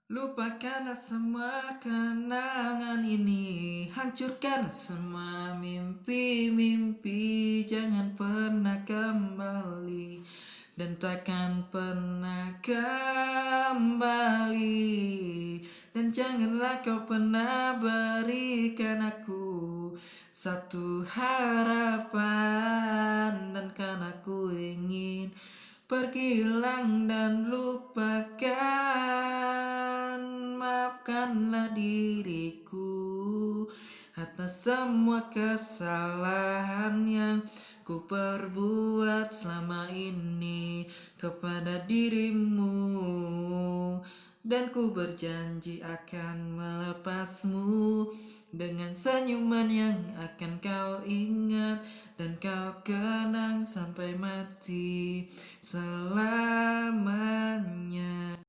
Lupakanlah semua kenangan ini, hancurkan semua mimpi-mimpi. Jangan pernah kembali dan takkan pernah kembali. Dan janganlah kau pernah berikan aku satu harapan. Dan kan aku ingin pergi hilang dan lupakan. Maafkanlah diriku atas semua kesalahan yang ku perbuat selama ini kepada dirimu. Dan ku berjanji akan melepasmu dengan senyuman yang akan kau ingat dan kau kenang sampai mati selamanya.